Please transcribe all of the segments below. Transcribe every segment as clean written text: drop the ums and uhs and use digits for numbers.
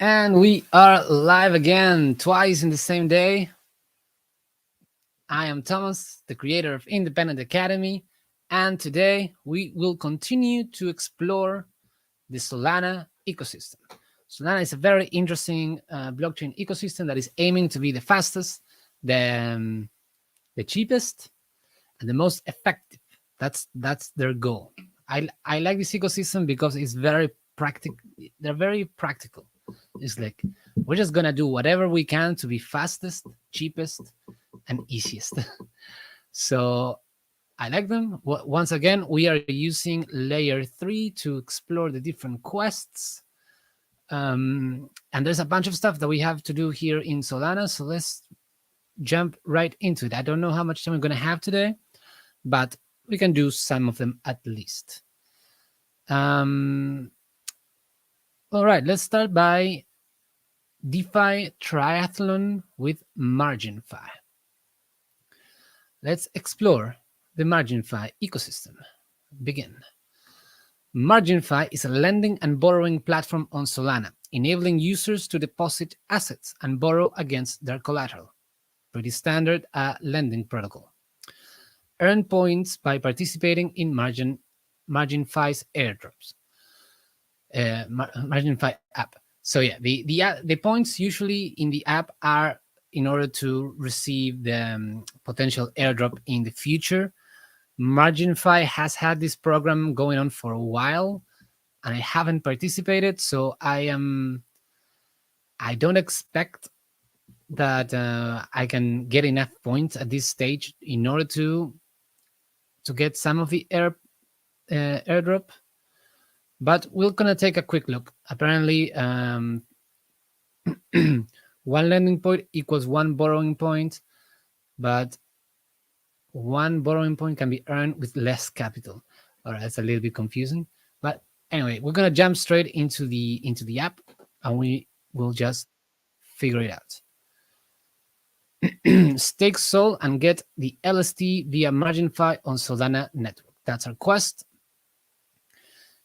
And we are live again, twice in the same day. I am Thomas, the creator of Independent Academy, and today we will continue to explore the Solana ecosystem. Solana is a very interesting blockchain ecosystem that is aiming to be the fastest, the cheapest, and the most effective. That's their goal. I like this ecosystem because it's very practical. They're very practical. It's like we're just gonna do whatever we can to be fastest, cheapest, and easiest. So I like them. Once again, we are using layer 3 to explore the different quests. And there's a bunch of stuff that we have to do here in Solana. So let's jump right into it. I don't know how much time we're going to have today, but we can do some of them at least. All right, let's start by DeFi triathlon with MarginFi. Let's explore the MarginFi ecosystem. Begin. MarginFi is a lending and borrowing platform on Solana, enabling users to deposit assets and borrow against their collateral. Pretty standard lending protocol. Earn points by participating in MarginFi's airdrops. MarginFi app. So yeah, the points usually in the app are in order to receive the potential airdrop in the future. MarginFi has had this program going on for a while, and I haven't participated, so I don't expect that I can get enough points at this stage in order to get some of the airdrop. But we're gonna take a quick look. Apparently, one lending point equals one borrowing point, but one borrowing point can be earned with less capital. All right, that's a little bit confusing. But anyway, we're gonna jump straight into the app, and we will just figure it out. Stake Sol and get the LST via MarginFi on Solana network. That's our quest.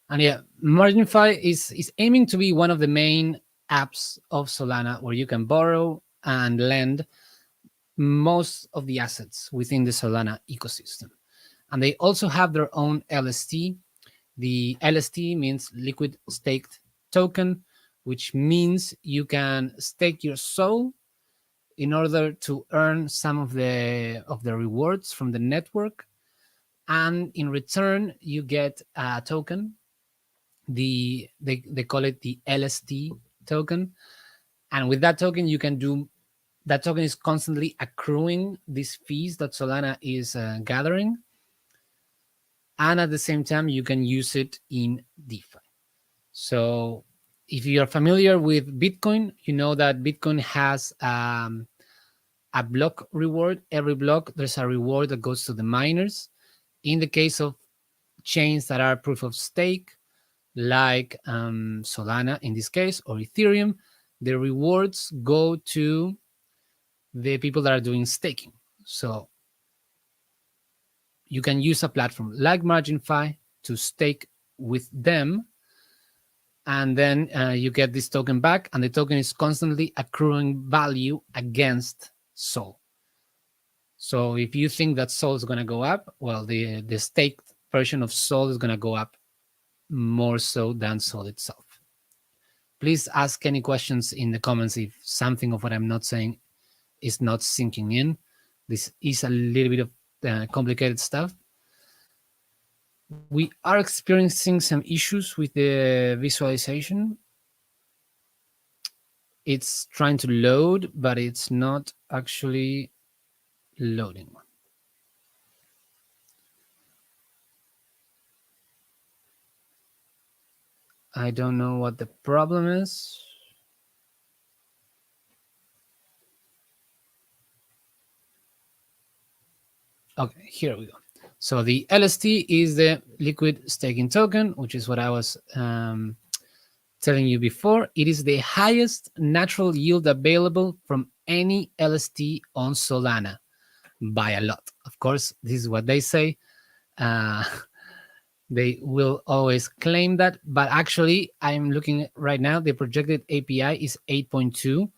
And yeah, MarginFi is aiming to be one of the main apps of Solana where you can borrow and lend most of the assets within the Solana ecosystem. And they also have their own LST. The LST means liquid staked token, which means you can stake your SOL in order to earn some of the rewards from the network. And in return, you get a token. They call it the LST token. And with that token, you can do, that token is constantly accruing these fees that Solana is gathering. And at the same time, you can use it in DeFi. So if you're familiar with Bitcoin, you know that Bitcoin has a block reward. Every block, there's a reward that goes to the miners. In the case of chains that are proof of stake, like Solana in this case, or Ethereum, the rewards go to the people that are doing staking. So you can use a platform like MarginFi to stake with them, and then you get this token back, and the token is constantly accruing value against SOL. So if you think that SOL is going to go up, well, the staked version of SOL is going to go up more so than SOL itself. Please ask any questions in the comments if something of what I'm not saying is not sinking in. This is a little bit of complicated stuff. We are experiencing some issues with the visualization. It's trying to load, but it's not actually loading. I don't know what the problem is. Okay, here we go. So the LST is the liquid staking token, which is what I was telling you before. It is the highest natural yield available from any LST on Solana by a lot. Of course, this is what they say. They will always claim that, but actually I'm looking right now, the projected API is 8.2.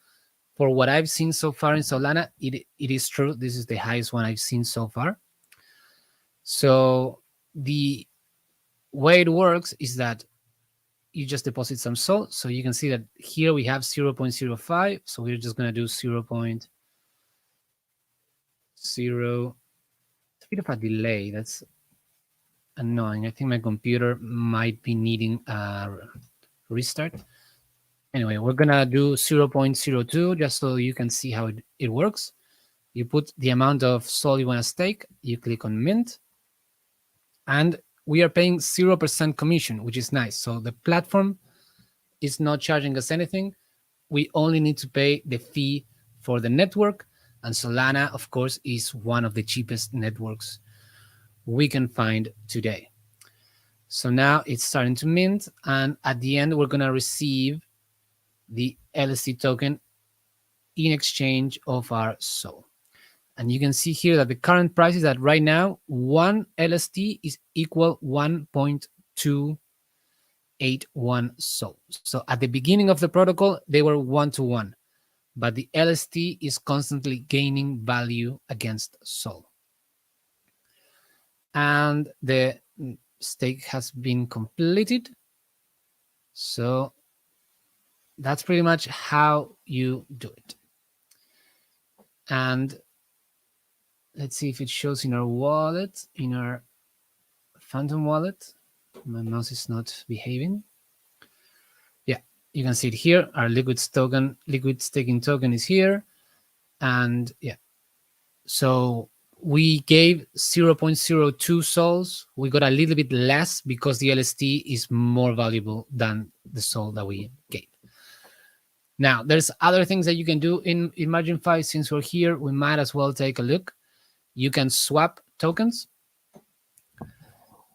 For what I've seen so far in Solana, it is true. This is the highest one I've seen so far. So the way it works is that you just deposit some SOL. So you can see that here we have 0.05. So we're just going to do 0.0. It's a bit of a delay. That's annoying. I think my computer might be needing a restart. Anyway, we're going to do 0.02 just so you can see how it works. You put the amount of SOL you want to stake. You click on mint. And we are paying 0% commission, which is nice. So the platform is not charging us anything. We only need to pay the fee for the network. And Solana, of course, is one of the cheapest networks we can find today. So now it's starting to mint. And at the end, we're going to receive the LST token in exchange of our SOL. And you can see here that the current price is that right now, 1 LST is equal 1.281 SOL. So at the beginning of the protocol, they were 1-to-1, but the LST is constantly gaining value against SOL. And the stake has been completed. So that's pretty much how you do it. And let's see if it shows in our wallet, in our Phantom wallet. My mouse is not behaving. Yeah, you can see it here. Our liquid staking token is here. And yeah, so we gave 0.02 sols. We got a little bit less because the LST is more valuable than the sol that we gave. Now, there's other things that you can do in MarginFi. Since we're here, we might as well take a look. You can swap tokens.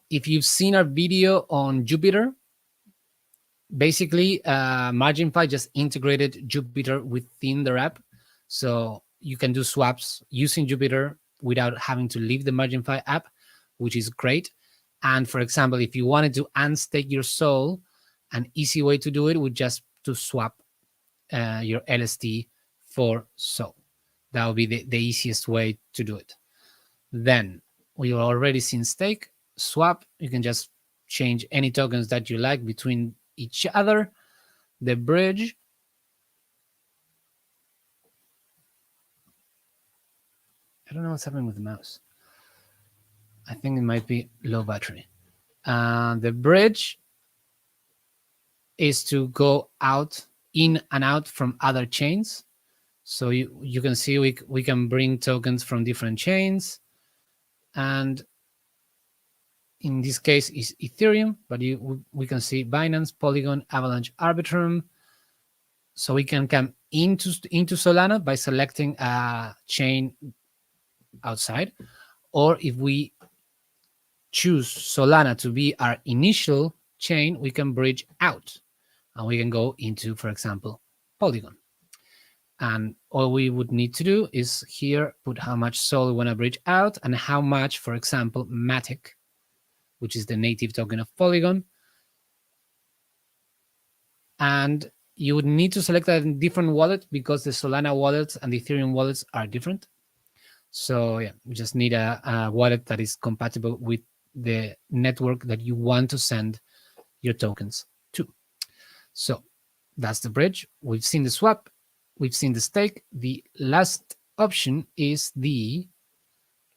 If you've seen our video on Jupiter, basically MarginFi just integrated Jupiter within their app. So you can do swaps using Jupiter without having to leave the MarginFi app, which is great. And for example, if you wanted to unstake your SOL, an easy way to do it would just to swap your LST for SOL. That would be the easiest way to do it. Then we already seen stake, swap. You can just change any tokens that you like between each other. The bridge. I don't know what's happening with the mouse. I think it might be low battery. The bridge is to go out, in and out from other chains. So you can see we can bring tokens from different chains. And in this case is Ethereum, but we can see Binance, Polygon, Avalanche, Arbitrum. So we can come into Solana by selecting a chain outside, or if we choose Solana to be our initial chain, we can bridge out and we can go into, for example, Polygon. And all we would need to do is here put how much SOL we want to bridge out and how much, for example, Matic, which is the native token of Polygon. And you would need to select a different wallet because the Solana wallets and the Ethereum wallets are different. So yeah, we just need a wallet that is compatible with the network that you want to send your tokens to. So that's the bridge. We've seen the swap. We've seen the stake. The last option is the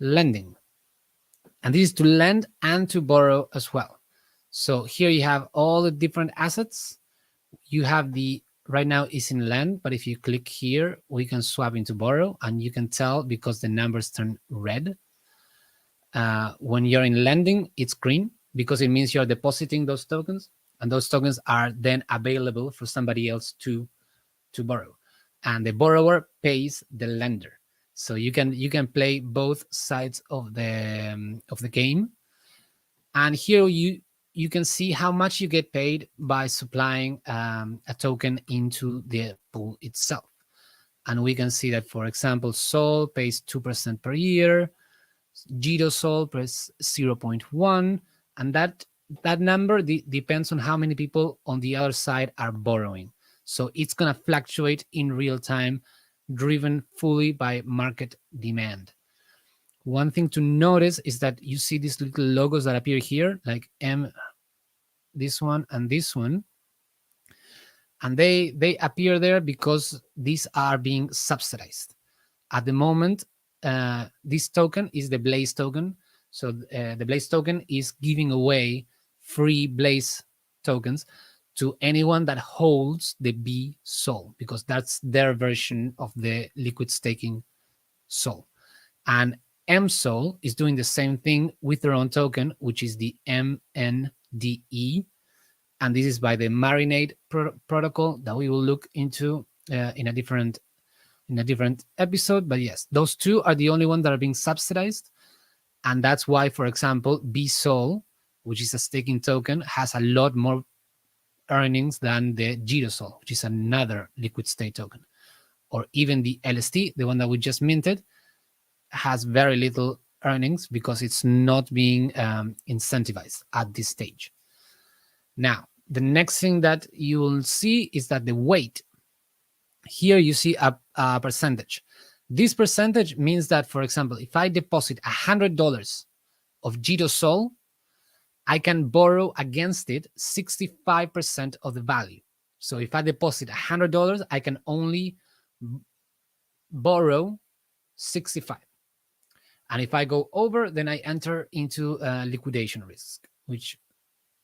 lending. And this is to lend and to borrow as well. So here you have all the different assets. You have the, right now is in lend, but if you click here, we can swap into borrow, and you can tell because the numbers turn red. When you're in lending, it's green because it means you're depositing those tokens, and those tokens are then available for somebody else to borrow. And the borrower pays the lender. So you can play both sides of the game. And here you can see how much you get paid by supplying a token into the pool itself. And we can see that, for example, Sol pays 2% per year, Jito Sol pays 0.1, and that number depends on how many people on the other side are borrowing. So it's going to fluctuate in real time, driven fully by market demand. One thing to notice is that you see these little logos that appear here, like this one and this one, and they appear there because these are being subsidized. At the moment, this token is the Blaze token. So the Blaze token is giving away free Blaze tokens to anyone that holds the B Sol, because that's their version of the liquid staking Sol. And MSol is doing the same thing with their own token, which is the MNDE. And this is by the Marinade protocol that we will look into in a different episode. But yes, those two are the only ones that are being subsidized. And that's why, for example, BSOL, which is a staking token, has a lot more earnings than the GiroSol, which is another liquid state token. Or even the LST, the one that we just minted, has very little earnings because it's not being incentivized at this stage. Now, the next thing that you will see is that the weight. Here you see a percentage. This percentage means that, for example, if I deposit $100 of GiroSol, I can borrow against it 65% of the value. So if I deposit $100, I can only borrow 65. And if I go over, then I enter into liquidation risk, which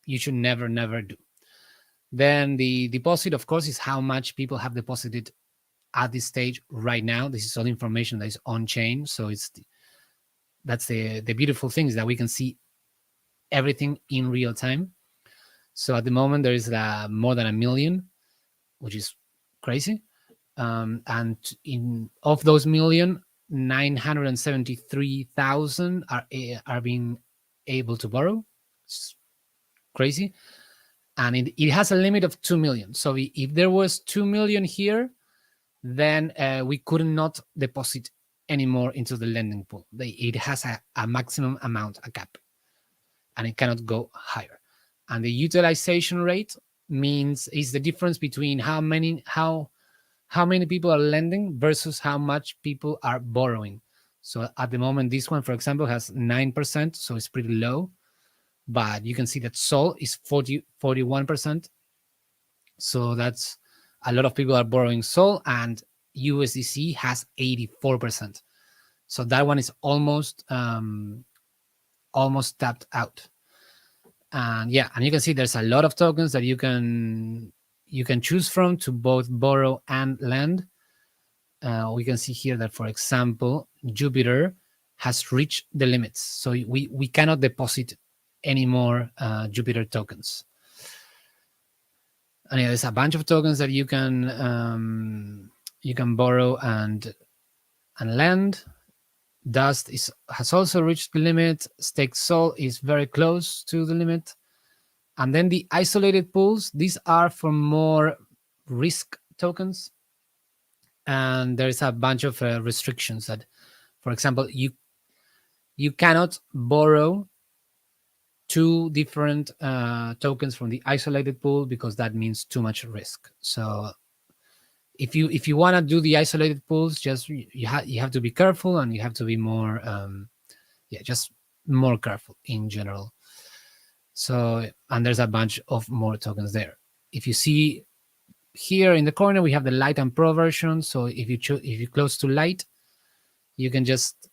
you should never do. Then the deposit, of course, is how much people have deposited at this stage right now. This is all information that is on chain. So that's the beautiful thing, is that we can see everything in real time. So at the moment, there is more than 1 million, which is crazy. And of those million, 973,000 are being able to borrow. It's crazy. And it has a limit of 2 million. So if there was 2 million here, then we could not deposit anymore into the lending pool. It has a maximum amount, a cap, and it cannot go higher. And the utilization rate is the difference between how many people are lending versus how much people are borrowing. So at the moment, this one, for example, has 9%, so it's pretty low. But you can see that Sol is 41%. So that's a lot of people are borrowing Sol, and USDC has 84%. So that one is almost tapped out. And yeah, and you can see there's a lot of tokens that you can choose from to both borrow and lend. We can see here that, for example, Jupiter has reached the limits, so we cannot deposit any more Jupiter tokens. And yeah, there's a bunch of tokens that you can borrow and lend. Dust has also reached the limit. Staked Sol is very close to the limit. And then the isolated pools, these are for more risk tokens. And there's a bunch of restrictions that, for example, you cannot borrow 2 different tokens from the isolated pool, because that means too much risk. So if you want to do the isolated pools, just you have to be careful, and you have to be more just more careful in general. So, and there's a bunch of more tokens there. If you see here in the corner, we have the light and pro version. So if you close to light, you can just,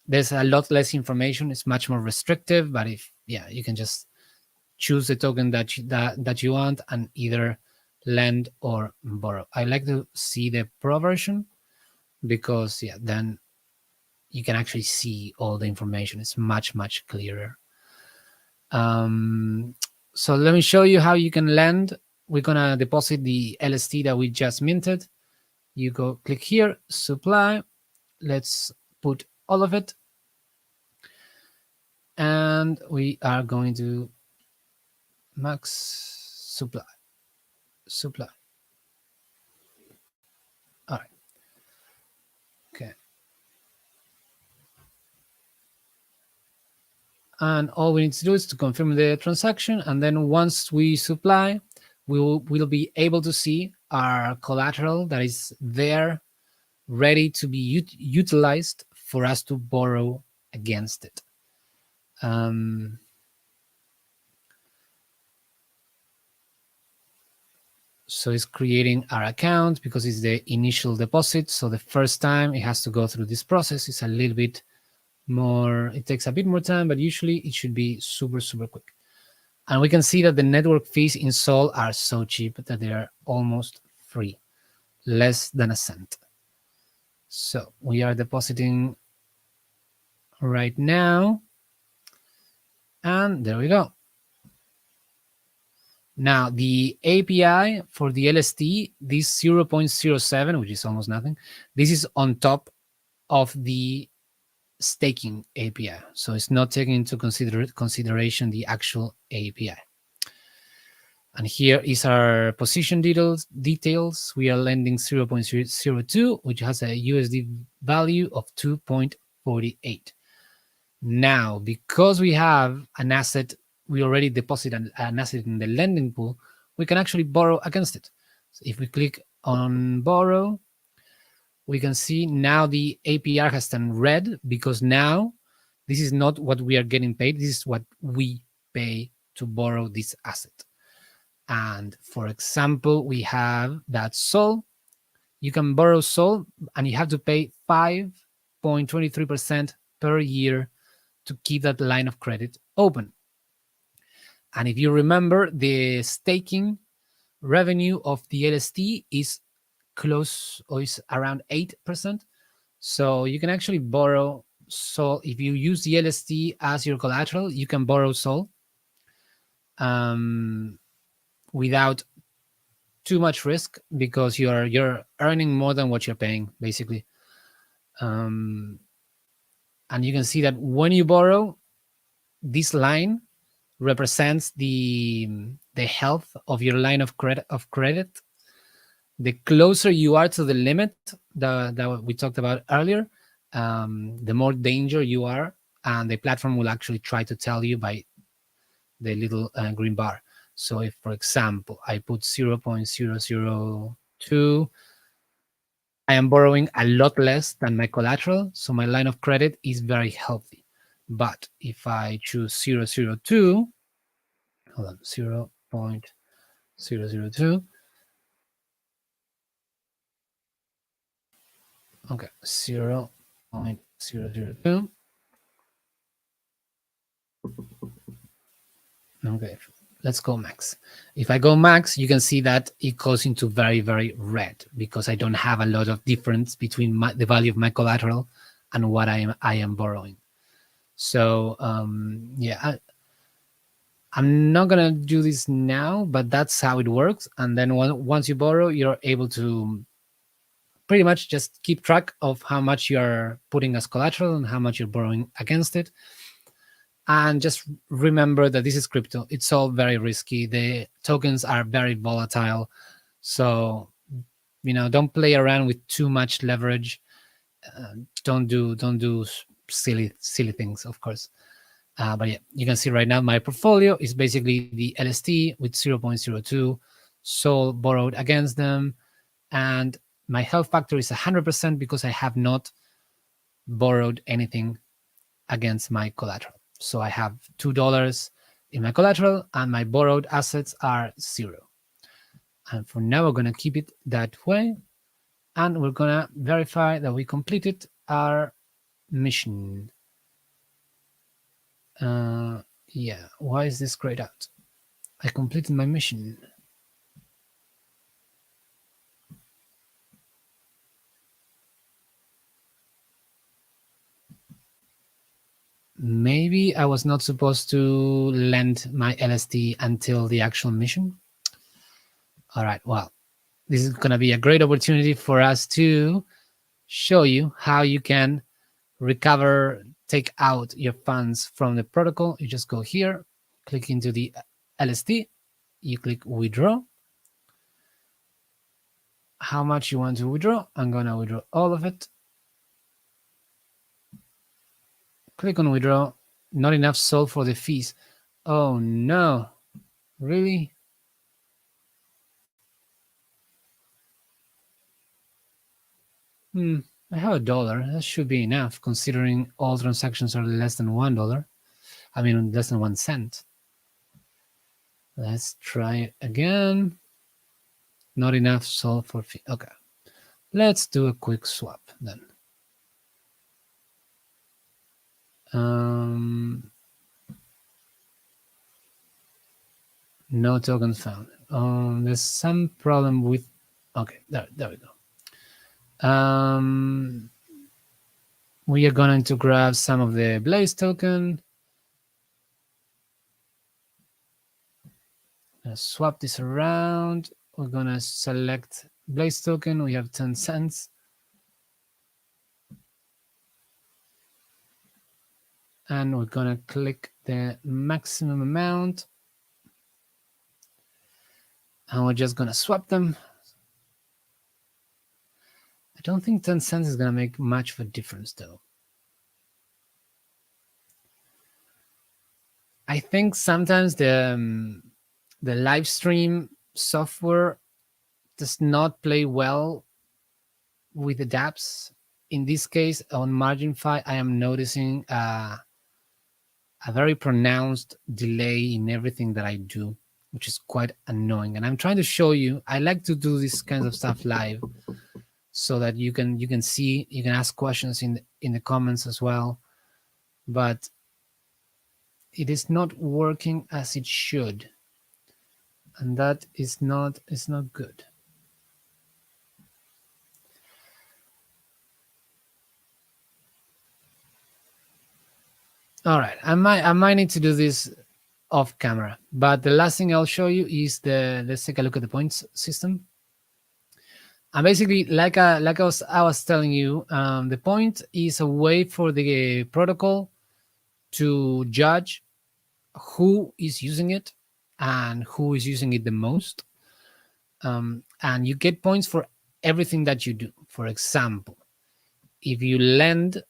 there's a lot less information. It's much more restrictive, but you can just choose the token that you want and either lend or borrow. I like to see the pro version because then you can actually see all the information. It's much clearer. So let me show you how you can lend. We're gonna deposit the LST that we just minted. You go click here, supply. Let's put all of it. And we are going to max supply. All right. Okay. And all we need to do is to confirm the transaction. And then once we supply, we'll be able to see our collateral that is there, ready to be utilized for us to borrow against it. So it's creating our account because it's the initial deposit. So the first time it has to go through this process. It's a little bit more, it takes a bit more time, but usually it should be super, super quick. And we can see that the network fees in Sol are so cheap that they are almost free, less than a cent. So we are depositing right now. And there we go. Now the API for the LST, this 0.07, which is almost nothing, this is on top of the staking API. So it's not taking into consideration the actual API. And here is our position details. We are lending 0.02, which has a USD value of 2.48. Now, because we have an asset, we already deposited an asset in the lending pool, we can actually borrow against it. So if we click on borrow, we can see now the APR has turned red because now this is not what we are getting paid. This is what we pay to borrow this asset. And for example, we have that Sol. You can borrow Sol and you have to pay 5.23% per year to keep that line of credit open. And if you remember, the staking revenue of the LST is close, or is around 8%. So you can actually borrow Sol. If you use the LST as your collateral, you can borrow Sol without too much risk because you're earning more than what you're paying, basically. And you can see that when you borrow, this line represents the health of your line of credit. The closer you are to the limit that we talked about earlier, the more danger you are, and the platform will actually try to tell you by the little green bar. So if, for example, I put 0.002, I am borrowing a lot less than my collateral, so my line of credit is very healthy. But if I choose 0.002, hold on, 0.002, okay, 0.002. Okay, let's go max. If I go max, you can see that it goes into very, very red because I don't have a lot of difference between the value of my collateral and what I am borrowing. So yeah, I'm not gonna do this now, but that's how it works. And then once you borrow, you're able to pretty much just keep track of how much you're putting as collateral and how much you're borrowing against it. And just remember that this is crypto. It's all very risky. The tokens are very volatile. So, don't play around with too much leverage. Don't do silly things, of course. But yeah, you can see right now my portfolio is basically the LST with 0.02 Sol borrowed against them. And my health factor is 100% because I have not borrowed anything against my collateral. So I have $2 in my collateral and my borrowed assets are 0. And for now, we're going to keep it that way. And we're going to verify that we completed our mission. Yeah, why is this grayed out? I completed my mission. Maybe I was not supposed to lend my LST until the actual mission. All right, well, this is going to be a great opportunity for us to show you how you can recover, take out your funds from the protocol. You just go here, click into the LST, you click withdraw. How much you want to withdraw? I'm going to withdraw all of it. Click on withdraw, not enough sold for the fees. Oh no, really? I have $1. That should be enough, considering all transactions are less than $1. I mean, less than 1 cent. Let's try it again. Not enough sold for fee. Okay, let's do a quick swap then. No tokens found. There's some problem with. Okay, there we go. We are going to grab some of the Blaze token. Swap this around. We're gonna select Blaze token. We have 10 cents. And we're gonna click the maximum amount. And we're just gonna swap them. I don't think 10 cents is gonna make much of a difference though. I think sometimes the live stream software does not play well with the dApps. In this case, on MarginFi, I am noticing a very pronounced delay in everything that I do, which is quite annoying. And I'm trying to show you. I like to do this kinds of stuff live, so that you can see, you can ask questions in the comments as well. But it is not working as it should, and that is not good. All right, I might need to do this off camera, but the last thing I'll show you is let's take a look at the points system. And basically, like I was telling you, the point is a way for the protocol to judge who is using it and who is using it the most. And you get points for everything that you do. For example, if you lend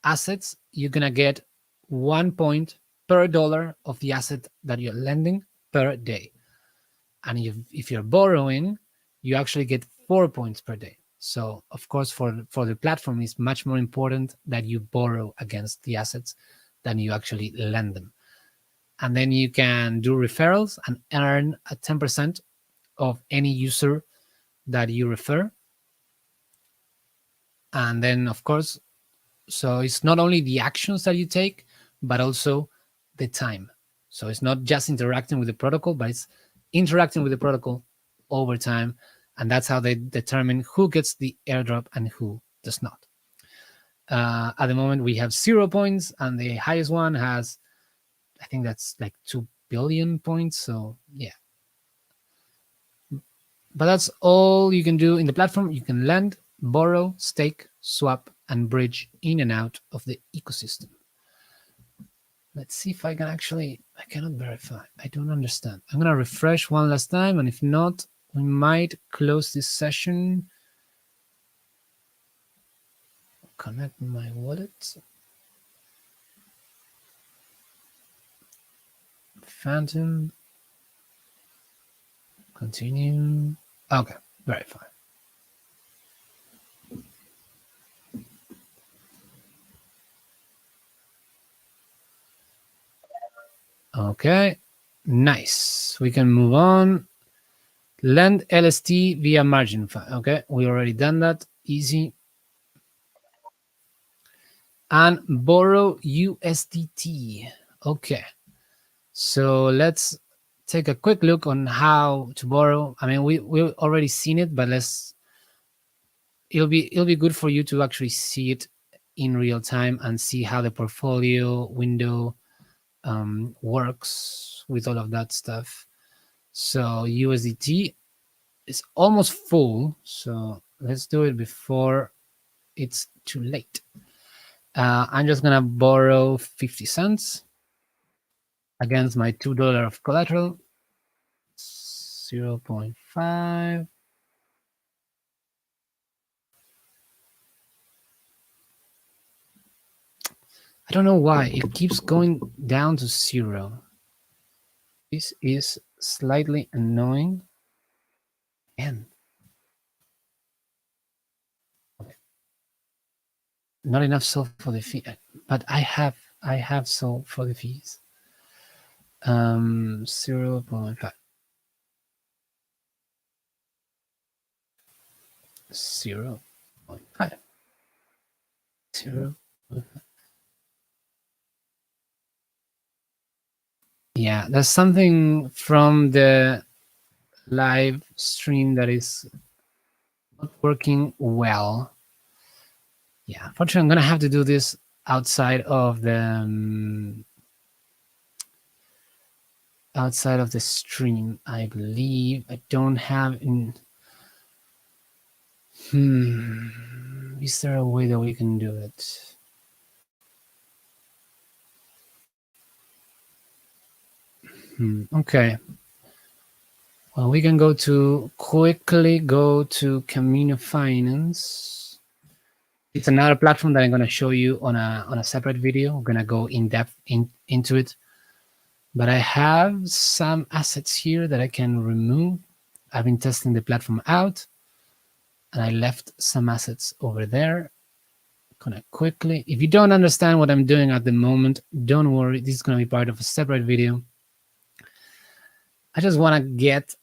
assets, you're gonna get 1 point per dollar of the asset that you're lending per day. And if you're borrowing, you actually get 4 points per day. So of course, for the platform, it's much more important that you borrow against the assets than you actually lend them. And then you can do referrals and earn a 10% of any user that you refer. And then, of course, so it's not only the actions that you take, but also the time. So it's not just interacting with the protocol, but it's interacting with the protocol over time. And that's how they determine who gets the airdrop and who does not. At the moment, we have 0 points, and the highest one has, I think that's like 2 billion points. So yeah. But that's all you can do in the platform. You can lend, borrow, stake, swap, and bridge in and out of the ecosystem. Let's see if I can actually, I cannot verify. I don't understand. I'm going to refresh one last time. And if not, we might close this session. Connect my wallet. Phantom. Continue. Okay, verify. Okay, nice. We can move on. Lend LST via MarginFi. Okay, we already done that. Easy. And borrow USDT. Okay, so let's take a quick look on how to borrow. I mean, we've already seen it, but it'll be good for you to actually see it in real time and see how the portfolio window works with all of that stuff. So USDT is almost full, so let's do it before it's too late. I'm just gonna borrow 50 cents against my $2 of collateral. 0.5. I don't know why it keeps going down to 0. This is slightly annoying. And not enough sold for the fee, but I have sold for the fees. 0.5. 0.5. 0. Yeah, there's something from the live stream that is not working well. Yeah, unfortunately, I'm gonna have to do this outside of the stream. I believe I don't have in. Is there a way that we can do it? Okay. Well, we can quickly go to Camino Finance. It's another platform that I'm going to show you on a separate video. I'm going to go in depth into it. But I have some assets here that I can remove. I've been testing the platform out, and I left some assets over there. Gonna quickly, if you don't understand what I'm doing at the moment, don't worry, this is going to be part of a separate video. I just want to get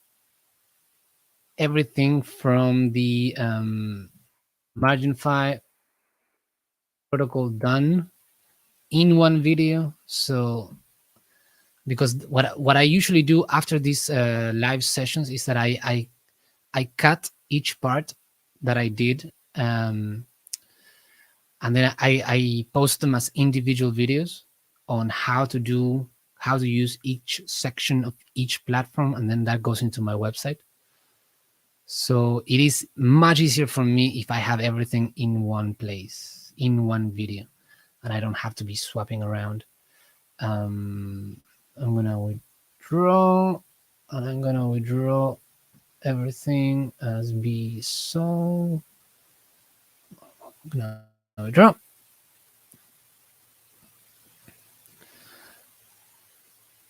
everything from the MarginFi protocol done in one video. So because what I usually do after these live sessions is that I cut each part that I did, and then I post them as individual videos on how to use each section of each platform, and then that goes into my website. So it is much easier for me if I have everything in one place, in one video, and I don't have to be swapping around. I'm gonna withdraw, and I'm gonna withdraw everything as be so. I'm gonna withdraw.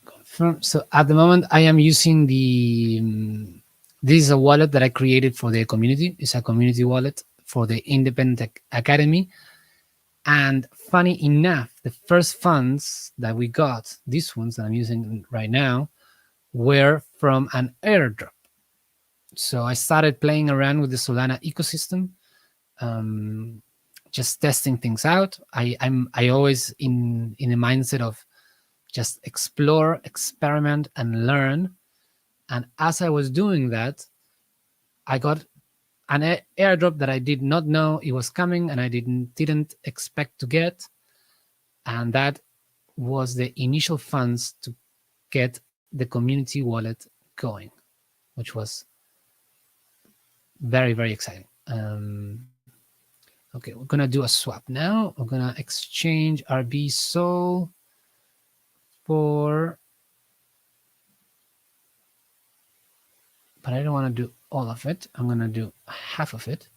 Confirm. So at the moment, I am using this is a wallet that I created for the community. It's a community wallet for the Independent Academy. And funny enough, the first funds that we got, these ones that I'm using right now, were from an airdrop. So I started playing around with the Solana ecosystem, just testing things out. I'm always in a mindset of just explore, experiment, and learn. And as I was doing that, I got an airdrop that I did not know it was coming, and I didn't expect to get, and that was the initial funds to get the community wallet going, which was very, very exciting. Okay, we're gonna do a swap now. We're gonna exchange RB Sol for, but I don't want to do all of it. I'm gonna do half of it.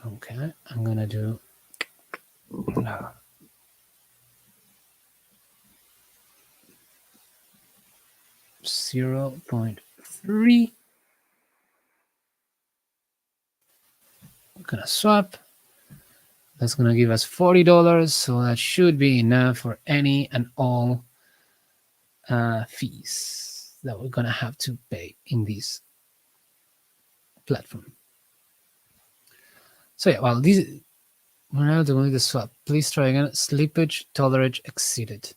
Okay, I'm gonna do 0.3. We're gonna swap. That's gonna give us $40, so that should be enough for any and all fees that we're gonna have to pay in this platform. So yeah, well, we're now doing the swap. Please try again. Slippage tolerance exceeded.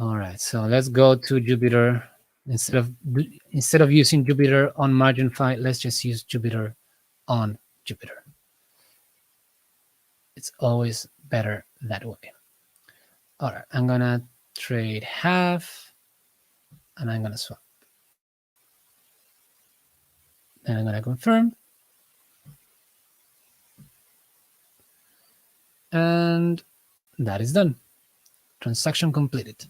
All right, so let's go to Jupiter. Instead of using Jupiter on MarginFi, let's just use Jupiter on Jupiter. It's always better that way. All right, I'm gonna trade half, and I'm gonna swap. Then I'm gonna confirm. And that is done. Transaction completed.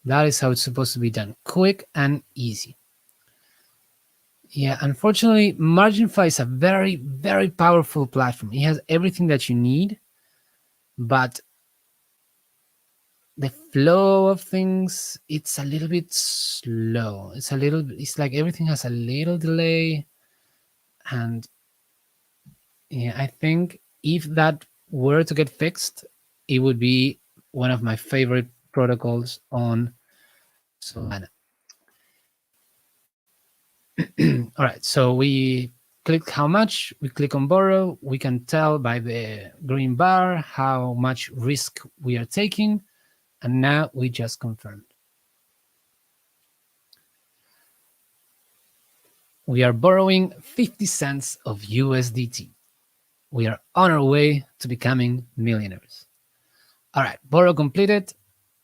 That is how it's supposed to be done. Quick and easy. Yeah, unfortunately, MarginFi is a very, very powerful platform. It has everything that you need. but the flow of things, it's a little bit slow. It's like everything has a little delay. And yeah, I think if that were to get fixed, it would be one of my favorite protocols on Solana. All right, so we click how much, we click on borrow, we can tell by the green bar how much risk we are taking, and now we just confirmed. We are borrowing 50 cents of USDT. We are on our way to becoming millionaires. All right, borrow completed,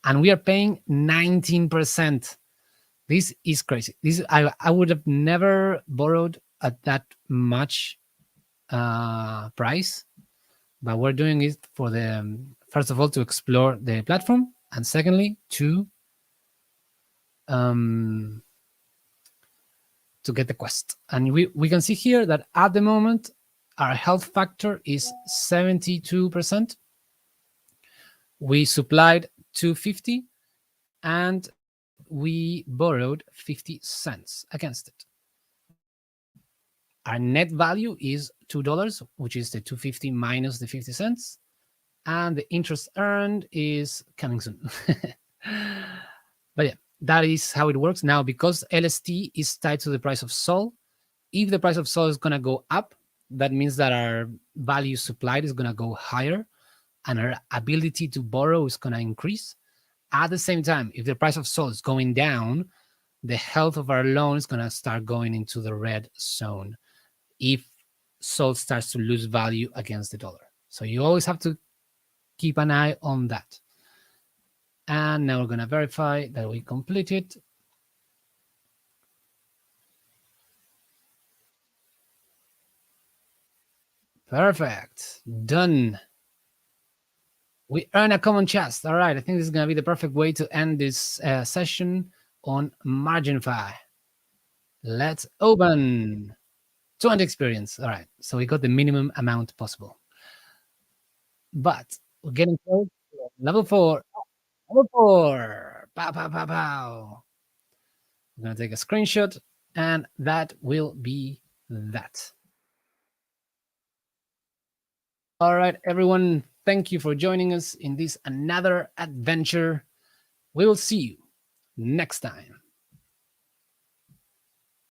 and we are paying 19%. This is crazy. I would have never borrowed at that much price, but we're doing it for the first of all to explore the platform, and secondly to get the quest. And we can see here that at the moment our health factor is 72%. We supplied 250 and we borrowed 50 cents against it. Our net value is $2, which is the 250 minus the 50 cents. And the interest earned is coming soon. But yeah, that is how it works. Now, because LST is tied to the price of Sol, if the price of Sol is going to go up, that means that our value supplied is going to go higher and our ability to borrow is going to increase. At the same time, if the price of Sol is going down, the health of our loan is going to start going into the red zone if Sol starts to lose value against the dollar. So you always have to keep an eye on that. And now we're going to verify that we completed. Perfect. Done. We earn a common chest. All right. I think this is going to be the perfect way to end this session on MarginFi. Let's open 200 experience. All right. So we got the minimum amount possible. But we're getting close to level 4. Level 4. Pow, pow, pow, pow. I'm going to take a screenshot, and that will be that. All right, everyone. Thank you for joining us in this another adventure. We will see you next time.